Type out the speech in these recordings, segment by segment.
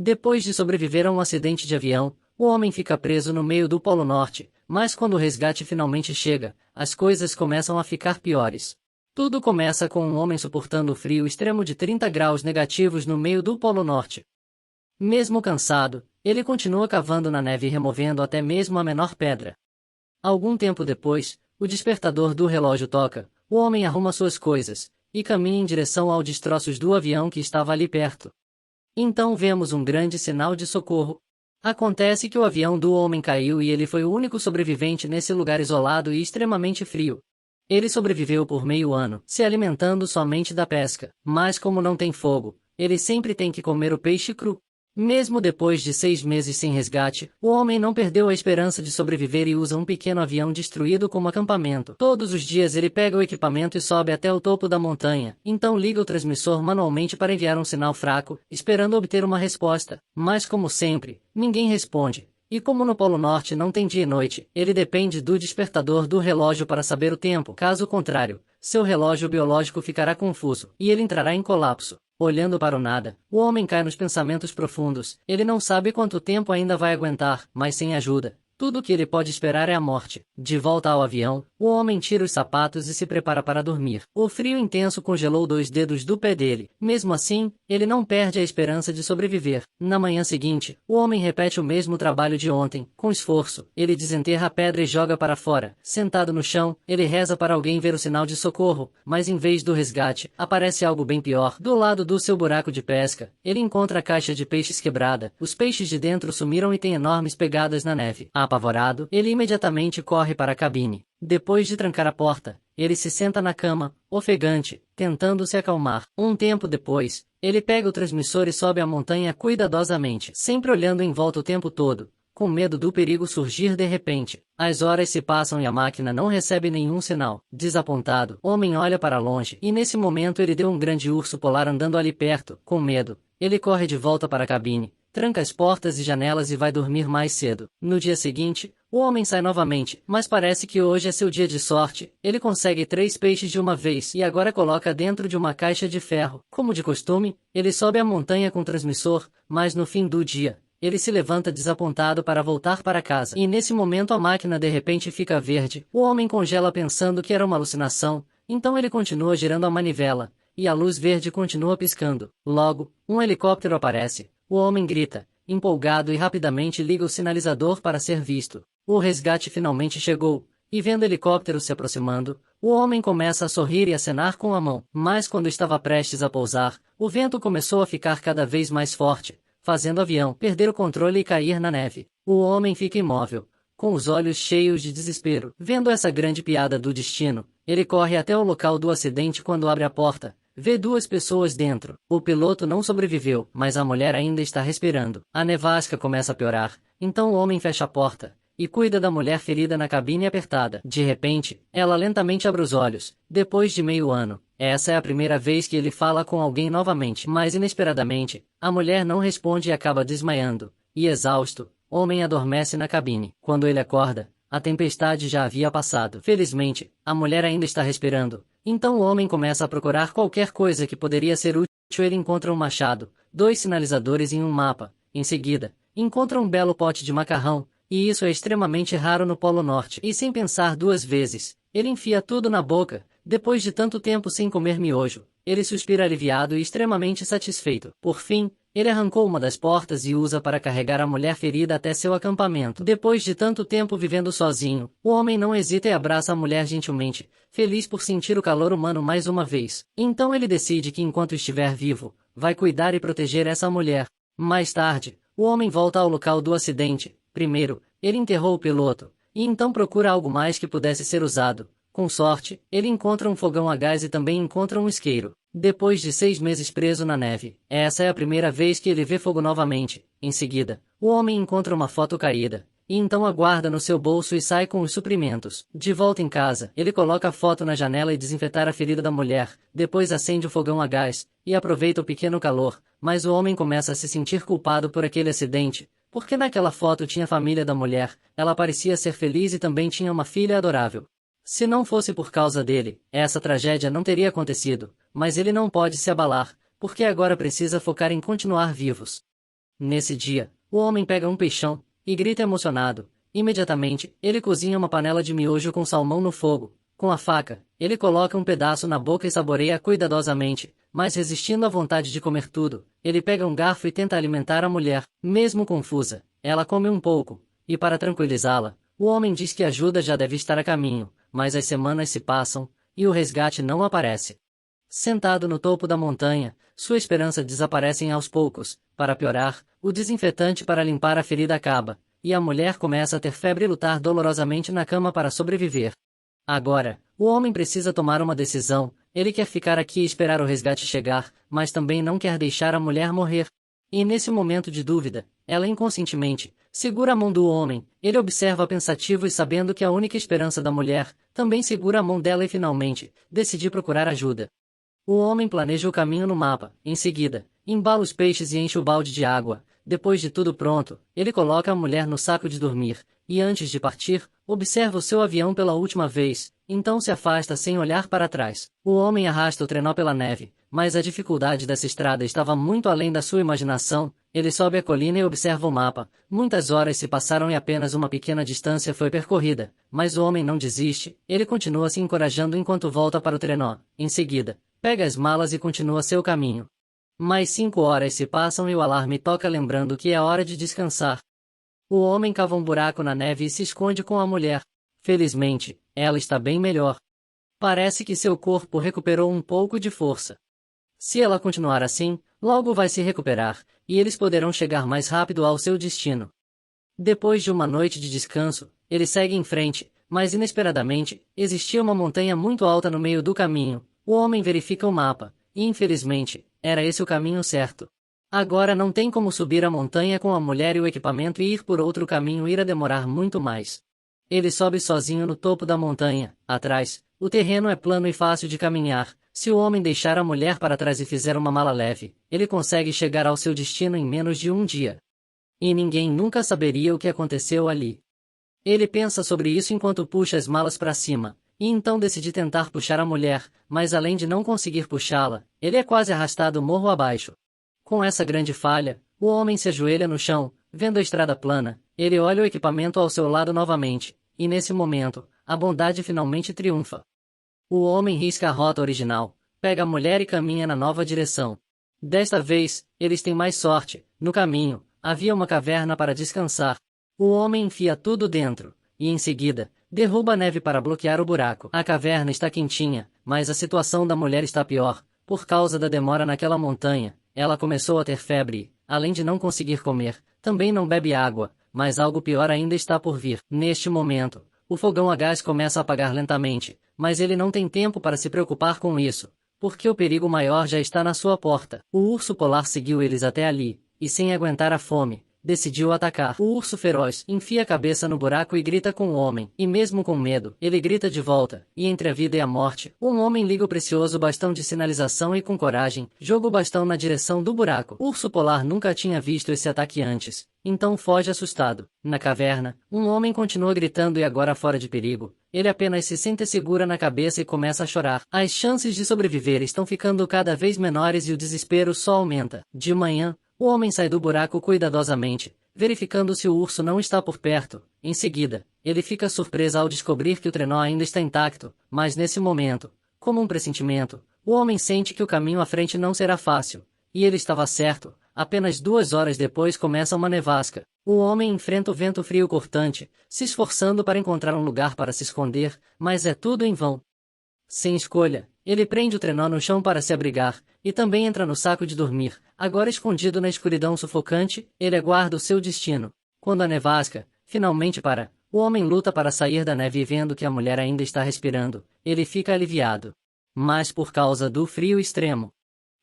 Depois de sobreviver a um acidente de avião, o homem fica preso no meio do Polo Norte, mas quando o resgate finalmente chega, as coisas começam a ficar piores. Tudo começa com um homem suportando o frio extremo de 30 graus negativos no meio do Polo Norte. Mesmo cansado, ele continua cavando na neve e removendo até mesmo a menor pedra. Algum tempo depois, o despertador do relógio toca, o homem arruma suas coisas, e caminha em direção aos destroços do avião que estava ali perto. Então vemos um grande sinal de socorro. Acontece que o avião do homem caiu e ele foi o único sobrevivente nesse lugar isolado e extremamente frio. Ele sobreviveu por meio ano, se alimentando somente da pesca, mas como não tem fogo, ele sempre tem que comer o peixe cru. Mesmo depois de 6 meses sem resgate, o homem não perdeu a esperança de sobreviver e usa um pequeno avião destruído como acampamento. Todos os dias ele pega o equipamento e sobe até o topo da montanha, então liga o transmissor manualmente para enviar um sinal fraco, esperando obter uma resposta. Mas como sempre, ninguém responde. E como no Polo Norte não tem dia e noite, ele depende do despertador do relógio para saber o tempo. Caso contrário, seu relógio biológico ficará confuso, e ele entrará em colapso. Olhando para o nada, o homem cai nos pensamentos profundos. Ele não sabe quanto tempo ainda vai aguentar, mas sem ajuda, tudo o que ele pode esperar é a morte. De volta ao avião, o homem tira os sapatos e se prepara para dormir. O frio intenso congelou 2 dedos do pé dele. Mesmo assim, ele não perde a esperança de sobreviver. Na manhã seguinte, o homem repete o mesmo trabalho de ontem. Com esforço, ele desenterra a pedra e joga para fora. Sentado no chão, ele reza para alguém ver o sinal de socorro, mas em vez do resgate, aparece algo bem pior. Do lado do seu buraco de pesca, ele encontra a caixa de peixes quebrada. Os peixes de dentro sumiram e têm enormes pegadas na neve. Apavorado, ele imediatamente corre para a cabine. Depois de trancar a porta, ele se senta na cama, ofegante, tentando se acalmar. Um tempo depois, ele pega o transmissor e sobe a montanha cuidadosamente, sempre olhando em volta o tempo todo, com medo do perigo surgir de repente. As horas se passam e a máquina não recebe nenhum sinal. Desapontado, o homem olha para longe, e nesse momento ele deu um grande urso polar andando ali perto. Com medo, ele corre de volta para a cabine, tranca as portas e janelas e vai dormir mais cedo. No dia seguinte, o homem sai novamente, mas parece que hoje é seu dia de sorte. Ele consegue 3 peixes de uma vez e agora coloca dentro de uma caixa de ferro. Como de costume, ele sobe a montanha com o transmissor, mas no fim do dia, ele se levanta desapontado para voltar para casa. E nesse momento a máquina de repente fica verde. O homem congela pensando que era uma alucinação, então ele continua girando a manivela, e a luz verde continua piscando. Logo, um helicóptero aparece. O homem grita, empolgado, e rapidamente liga o sinalizador para ser visto. O resgate finalmente chegou, e vendo o helicóptero se aproximando, o homem começa a sorrir e acenar com a mão. Mas quando estava prestes a pousar, o vento começou a ficar cada vez mais forte, fazendo o avião perder o controle e cair na neve. O homem fica imóvel, com os olhos cheios de desespero. Vendo essa grande piada do destino, ele corre até o local do acidente. Quando abre a porta, vê 2 pessoas dentro. O piloto não sobreviveu, mas a mulher ainda está respirando. A nevasca começa a piorar, então o homem fecha a porta e cuida da mulher ferida na cabine apertada. De repente, ela lentamente abre os olhos. Depois de meio ano, essa é a primeira vez que ele fala com alguém novamente. Mas inesperadamente, a mulher não responde e acaba desmaiando. E exausto, o homem adormece na cabine. Quando ele acorda, a tempestade já havia passado. Felizmente, a mulher ainda está respirando. Então o homem começa a procurar qualquer coisa que poderia ser útil. Ele encontra um machado, 2 sinalizadores e um mapa. Em seguida, encontra um belo pote de macarrão, e isso é extremamente raro no Polo Norte. E sem pensar 2 vezes, ele enfia tudo na boca. Depois de tanto tempo sem comer miojo, ele suspira aliviado e extremamente satisfeito. Por fim, ele arrancou uma das portas e usa para carregar a mulher ferida até seu acampamento. Depois de tanto tempo vivendo sozinho, o homem não hesita e abraça a mulher gentilmente, feliz por sentir o calor humano mais uma vez. Então ele decide que enquanto estiver vivo, vai cuidar e proteger essa mulher. Mais tarde, o homem volta ao local do acidente. Primeiro, ele enterrou o piloto, e então procura algo mais que pudesse ser usado. Com sorte, ele encontra um fogão a gás e também encontra um isqueiro. Depois de 6 meses preso na neve, essa é a primeira vez que ele vê fogo novamente. Em seguida, o homem encontra uma foto caída, e então a guarda no seu bolso e sai com os suprimentos. De volta em casa, ele coloca a foto na janela e desinfetar a ferida da mulher. Depois acende o fogão a gás, e aproveita o pequeno calor. Mas o homem começa a se sentir culpado por aquele acidente, porque naquela foto tinha a família da mulher. Ela parecia ser feliz e também tinha uma filha adorável. Se não fosse por causa dele, essa tragédia não teria acontecido, mas ele não pode se abalar, porque agora precisa focar em continuar vivos. Nesse dia, o homem pega um peixão e grita emocionado. Imediatamente, ele cozinha uma panela de miojo com salmão no fogo. Com a faca, ele coloca um pedaço na boca e saboreia cuidadosamente, mas resistindo à vontade de comer tudo, ele pega um garfo e tenta alimentar a mulher. Mesmo confusa, ela come um pouco, e para tranquilizá-la, o homem diz que a ajuda já deve estar a caminho, mas as semanas se passam, e o resgate não aparece. Sentado no topo da montanha, sua esperança desaparece aos poucos. Para piorar, o desinfetante para limpar a ferida acaba, e a mulher começa a ter febre e lutar dolorosamente na cama para sobreviver. Agora, o homem precisa tomar uma decisão. Ele quer ficar aqui e esperar o resgate chegar, mas também não quer deixar a mulher morrer. E nesse momento de dúvida, ela inconscientemente segura a mão do homem. Ele observa pensativo e, sabendo que a única esperança da mulher, também segura a mão dela e finalmente decide procurar ajuda. O homem planeja o caminho no mapa. Em seguida, embala os peixes e enche o balde de água. Depois de tudo pronto, ele coloca a mulher no saco de dormir, e antes de partir, observa o seu avião pela última vez, então se afasta sem olhar para trás. O homem arrasta o trenó pela neve, mas a dificuldade dessa estrada estava muito além da sua imaginação. Ele sobe a colina e observa o mapa. Muitas horas se passaram e apenas uma pequena distância foi percorrida, mas o homem não desiste, ele continua se encorajando enquanto volta para o trenó. Em seguida, pega as malas e continua seu caminho. Mais 5 horas se passam e o alarme toca lembrando que é hora de descansar. O homem cava um buraco na neve e se esconde com a mulher. Felizmente, ela está bem melhor. Parece que seu corpo recuperou um pouco de força. Se ela continuar assim, logo vai se recuperar, e eles poderão chegar mais rápido ao seu destino. Depois de uma noite de descanso, ele segue em frente, mas inesperadamente, existia uma montanha muito alta no meio do caminho. O homem verifica o mapa, e infelizmente, era esse o caminho certo. Agora não tem como subir a montanha com a mulher e o equipamento e ir por outro caminho irá demorar muito mais. Ele sobe sozinho no topo da montanha. Atrás, o terreno é plano e fácil de caminhar. Se o homem deixar a mulher para trás e fizer uma mala leve, ele consegue chegar ao seu destino em menos de um dia. E ninguém nunca saberia o que aconteceu ali. Ele pensa sobre isso enquanto puxa as malas para cima, e então decide tentar puxar a mulher, mas além de não conseguir puxá-la, ele é quase arrastado morro abaixo. Com essa grande falha, o homem se ajoelha no chão, vendo a estrada plana. Ele olha o equipamento ao seu lado novamente, e nesse momento, a bondade finalmente triunfa. O homem risca a rota original, pega a mulher e caminha na nova direção. Desta vez, eles têm mais sorte. No caminho, havia uma caverna para descansar. O homem enfia tudo dentro, e em seguida, derruba a neve para bloquear o buraco. A caverna está quentinha, mas a situação da mulher está pior. Por causa da demora naquela montanha, ela começou a ter febre e, além de não conseguir comer, também não bebe água, mas algo pior ainda está por vir. Neste momento, o fogão a gás começa a apagar lentamente, mas ele não tem tempo para se preocupar com isso, porque o perigo maior já está na sua porta. O urso polar seguiu eles até ali, e sem aguentar a fome, decidiu atacar. O urso feroz enfia a cabeça no buraco e grita com o homem, e mesmo com medo, ele grita de volta, e entre a vida e a morte, um homem liga o precioso bastão de sinalização e com coragem, joga o bastão na direção do buraco. O urso polar nunca tinha visto esse ataque antes, então foge assustado. Na caverna, um homem continua gritando e agora fora de perigo. Ele apenas se sente segura na cabeça e começa a chorar. As chances de sobreviver estão ficando cada vez menores e o desespero só aumenta. De manhã, o homem sai do buraco cuidadosamente, verificando se o urso não está por perto. Em seguida, ele fica surpreso ao descobrir que o trenó ainda está intacto, mas nesse momento, como um pressentimento, o homem sente que o caminho à frente não será fácil. E ele estava certo. Apenas 2 horas depois começa uma nevasca. O homem enfrenta o vento frio cortante, se esforçando para encontrar um lugar para se esconder, mas é tudo em vão. Sem escolha, ele prende o trenó no chão para se abrigar, e também entra no saco de dormir. Agora escondido na escuridão sufocante, ele aguarda o seu destino. Quando a nevasca finalmente para, o homem luta para sair da neve e vendo que a mulher ainda está respirando, ele fica aliviado. Mas por causa do frio extremo,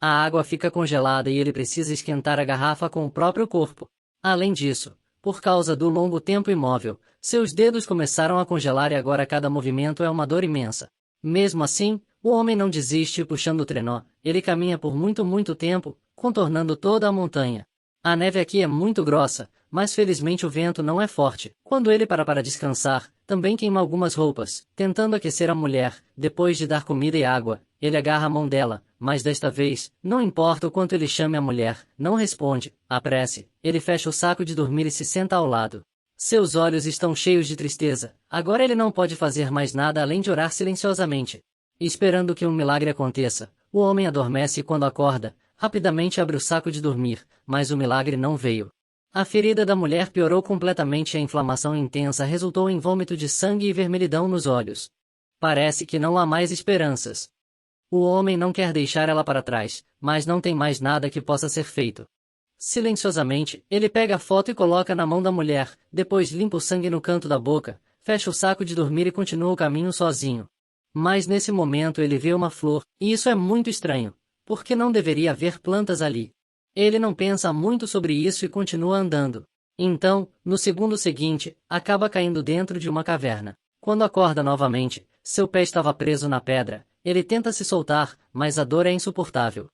a água fica congelada e ele precisa esquentar a garrafa com o próprio corpo. Além disso, por causa do longo tempo imóvel, seus dedos começaram a congelar e agora cada movimento é uma dor imensa. Mesmo assim, o homem não desiste puxando o trenó. Ele caminha por muito tempo, contornando toda a montanha. A neve aqui é muito grossa, mas felizmente o vento não é forte. Quando ele para descansar, também queima algumas roupas, tentando aquecer a mulher. Depois de dar comida e água, ele agarra a mão dela, mas desta vez, não importa o quanto ele chame a mulher, não responde. Apresse, ele fecha o saco de dormir e se senta ao lado. Seus olhos estão cheios de tristeza, agora ele não pode fazer mais nada além de orar silenciosamente. Esperando que um milagre aconteça, o homem adormece e quando acorda, rapidamente abre o saco de dormir, mas o milagre não veio. A ferida da mulher piorou completamente e a inflamação intensa resultou em vômito de sangue e vermelhidão nos olhos. Parece que não há mais esperanças. O homem não quer deixar ela para trás, mas não tem mais nada que possa ser feito. Silenciosamente, ele pega a foto e coloca na mão da mulher, depois limpa o sangue no canto da boca, fecha o saco de dormir e continua o caminho sozinho. Mas nesse momento ele vê uma flor, e isso é muito estranho, porque não deveria haver plantas ali. Ele não pensa muito sobre isso e continua andando. Então, no segundo seguinte, acaba caindo dentro de uma caverna. Quando acorda novamente, seu pé estava preso na pedra, ele tenta se soltar, mas a dor é insuportável.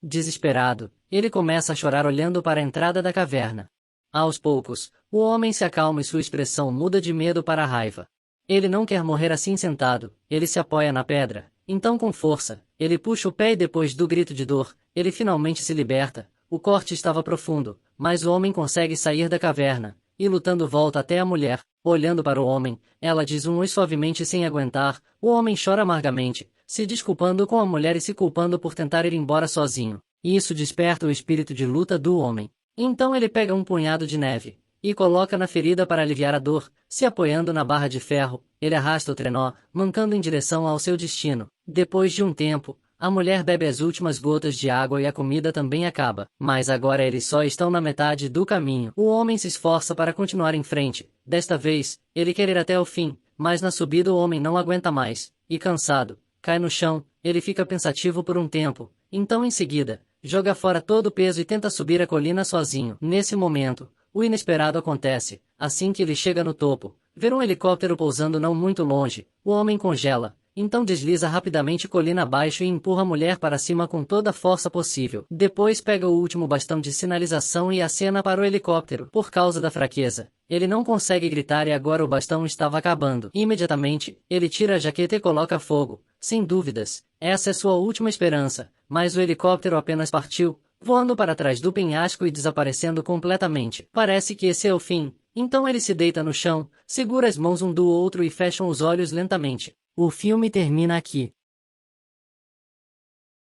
Desesperado, ele começa a chorar olhando para a entrada da caverna. Aos poucos, o homem se acalma e sua expressão muda de medo para raiva. Ele não quer morrer assim sentado, ele se apoia na pedra, então com força, ele puxa o pé e depois do grito de dor, ele finalmente se liberta. O corte estava profundo, mas o homem consegue sair da caverna, e lutando volta até a mulher. Olhando para o homem, ela diz um oi suavemente sem aguentar, o homem chora amargamente, se desculpando com a mulher e se culpando por tentar ir embora sozinho. Isso desperta o espírito de luta do homem. Então ele pega um punhado de neve, e coloca na ferida para aliviar a dor, se apoiando na barra de ferro, ele arrasta o trenó, mancando em direção ao seu destino. Depois de um tempo, a mulher bebe as últimas gotas de água e a comida também acaba. Mas agora eles só estão na metade do caminho. O homem se esforça para continuar em frente. Desta vez, ele quer ir até o fim, mas na subida o homem não aguenta mais, e cansado, cai no chão. Ele fica pensativo por um tempo, então em seguida, joga fora todo o peso e tenta subir a colina sozinho. Nesse momento, o inesperado acontece. Assim que ele chega no topo, vê um helicóptero pousando não muito longe. O homem congela. Então desliza rapidamente colina abaixo e empurra a mulher para cima com toda a força possível. Depois pega o último bastão de sinalização e acena para o helicóptero. Por causa da fraqueza, ele não consegue gritar e agora o bastão estava acabando. Imediatamente, ele tira a jaqueta e coloca fogo. Sem dúvidas, essa é sua última esperança, mas o helicóptero apenas partiu, voando para trás do penhasco e desaparecendo completamente. Parece que esse é o fim. Então ele se deita no chão, segura as mãos um do outro e fecham os olhos lentamente. O filme termina aqui.